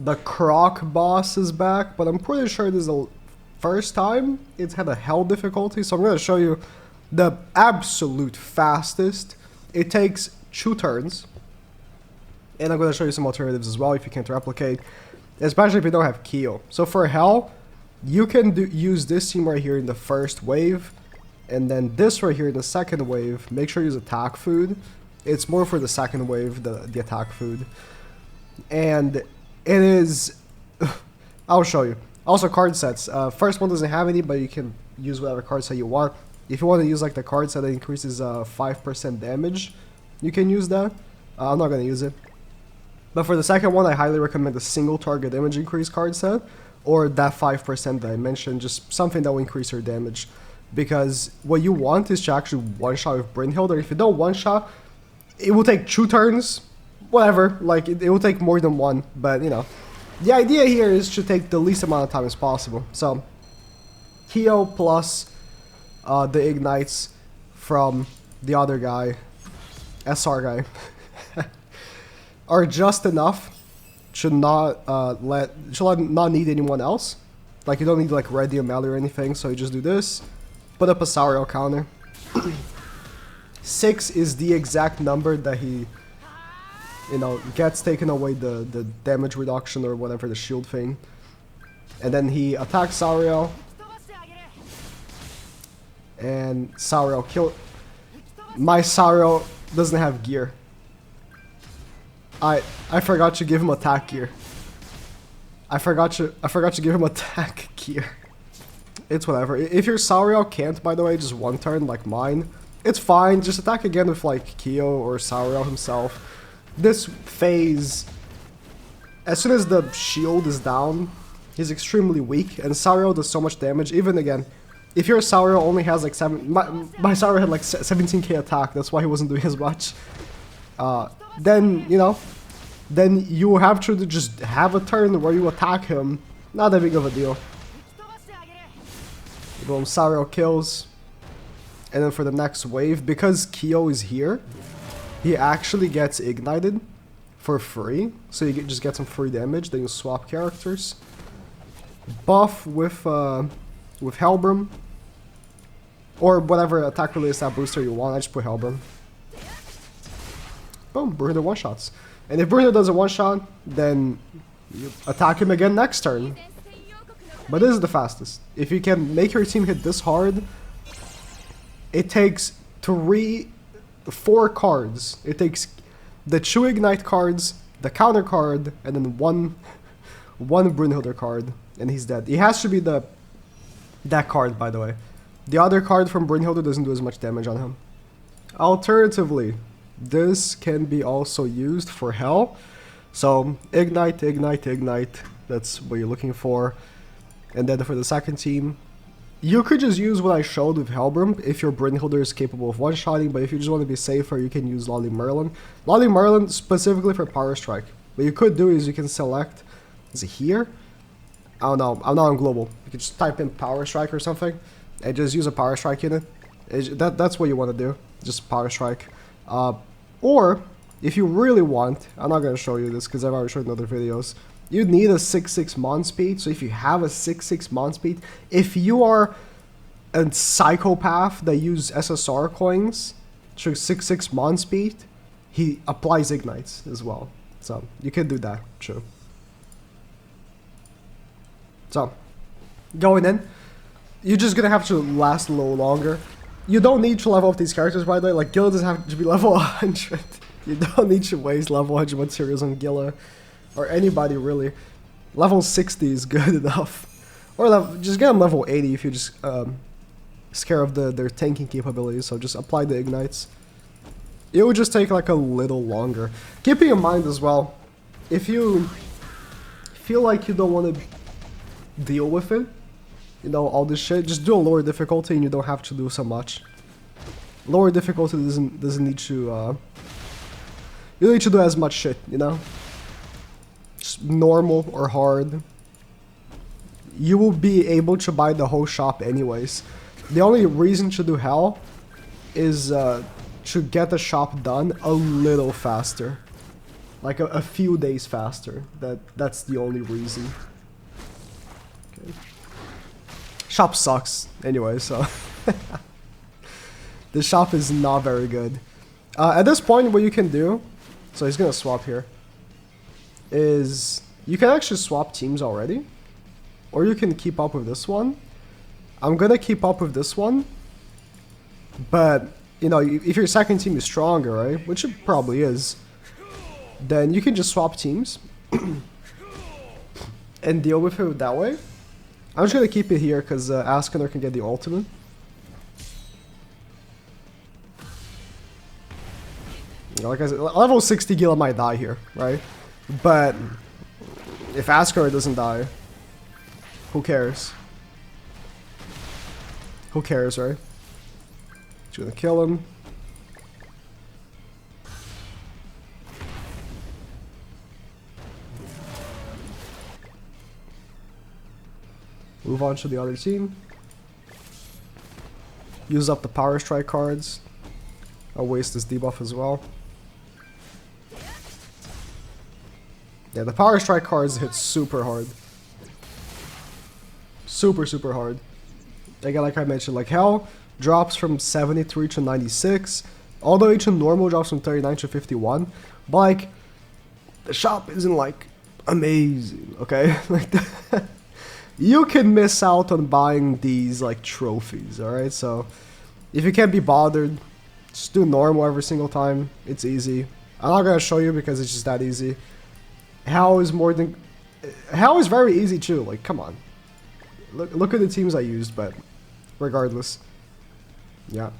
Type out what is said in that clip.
The Croc boss is back, but I'm pretty sure this is the first time it's had a hell difficulty, so I'm going to show you the absolute fastest. It takes 2 turns, and I'm going to show you some alternatives as well if you can't replicate, especially if you don't have Kyo. So for hell, you can use this team right here in the first wave, and then this right here in the second wave. Make sure you use attack food. It's more for the second wave, the attack food. And it is... I'll show you. Also card sets. First one doesn't have any, but you can use whatever card set you want. If you want to use like the card set that increases 5% damage, you can use that. I'm not going to use it. But for the second one, I highly recommend the single target damage increase card set, or that 5% that I mentioned, just something that will increase your damage. Because what you want is to actually one-shot with Brynhild, or if you don't one-shot, it will take 2 turns, whatever, like it will take more than 1, but you know. The idea here is to take the least amount of time as possible. So, Kyo plus the ignites from the other guy, SR guy, are just enough to not not need anyone else. Like you don't need like ready a melee or anything, so you just do this, put up a Sauriel counter. 6 is the exact number that he, you know, gets taken away the damage reduction or whatever, the shield thing. And then he attacks Sauriel. And Sauriel kill. My Sauriel doesn't have gear. I forgot to give him attack gear. I forgot to give him attack gear. It's whatever. If your Sauriel can't, by the way, just 1 turn like mine, it's fine. Just attack again with like Kyo or Sauriel himself. This phase, as soon as the shield is down, he's extremely weak, and Sauriel does so much damage. Even again, if your Sauriel only has like 7, my Sauriel had like 17k attack, that's why he wasn't doing as much. Then, you know, then you have to just have a turn where you attack him. Not that big of a deal. Boom, Sauriel kills. And then for the next wave, because Kyo is here, he actually gets ignited for free. So you just get some free damage, then you swap characters. Buff with Hellbrim. Or whatever attack related stat booster you want, I just put Hellbrim. Boom, Bruno one-shots. And if Bruno does a one-shot, then you attack him again next turn. But this is the fastest. If you can make your team hit this hard, it takes 4 cards. It takes the 2 ignite cards, the counter card, and then one Brynhilder card, and he's dead. It has to be that card, by the way. The other card from Brynhilder doesn't do as much damage on him. Alternatively, this can be also used for Hell. So ignite, ignite, ignite. That's what you're looking for. And then for the second team, you could just use what I showed with Hellbrim if your Brynhilder is capable of one-shotting, but if you just want to be safer, you can use Lolly Merlin. Lolly Merlin specifically for Power Strike. What you could do is you can select, is it here? I don't know, I'm not on global. You can just type in Power Strike or something, and just use a Power Strike unit. That's what you want to do, just Power Strike. Or, if you really want, I'm not going to show you this because I've already showed in other videos, you need a 6/6 mon speed. So if you have a 6/6 mon speed, if you are a psychopath that use SSR coins to 6/6 mon speed, he applies ignites as well. So you can do that, true. So, going in, you're just gonna have to last a little longer. You don't need to level up these characters, by the way. Like, Gila doesn't have to be level 100. You don't need to waste level 100 materials on Gila. Or anybody, really. Level 60 is good enough. Or just get them level 80 if you're just scared of their tanking capabilities. So just apply the ignites. It would just take like a little longer. Keeping in mind as well, if you feel like you don't want to deal with it, you know, all this shit, just do a lower difficulty and you don't have to do so much. Lower difficulty doesn't need to you don't need to do as much shit, you know? Just normal or hard. You will be able to buy the whole shop anyways. The only reason to do Hell is to get the shop done a little faster. Like a few days faster. That's the only reason. Okay. Shop sucks anyway, so the shop is not very good. At this point, what you can do, so he's gonna swap here, is you can actually swap teams already, or you can keep up with this one. I'm gonna keep up with this one, but you know, if your second team is stronger, right, which it probably is, then you can just swap teams and deal with it that way. I'm just gonna keep it here because Askaner can get the ultimate. You know, like I said, level 60 Gila might die here, right? But if Askaner doesn't die, who cares? Who cares, right? Just gonna kill him. Move on to the other team. Use up the power strike cards. I'll waste this debuff as well. Yeah, the power strike cards hit super hard. Super, super hard. Again, like I mentioned, like Hell drops from 73 to 96. Although each normal drops from 39 to 51. But like, the shop isn't like amazing, okay? Like you can miss out on buying these like trophies, alright? So if you can't be bothered, just do normal every single time. It's easy. I'm not gonna show you because it's just that easy. Hell is very easy too, like come on. Look at the teams I used, but regardless. Yeah.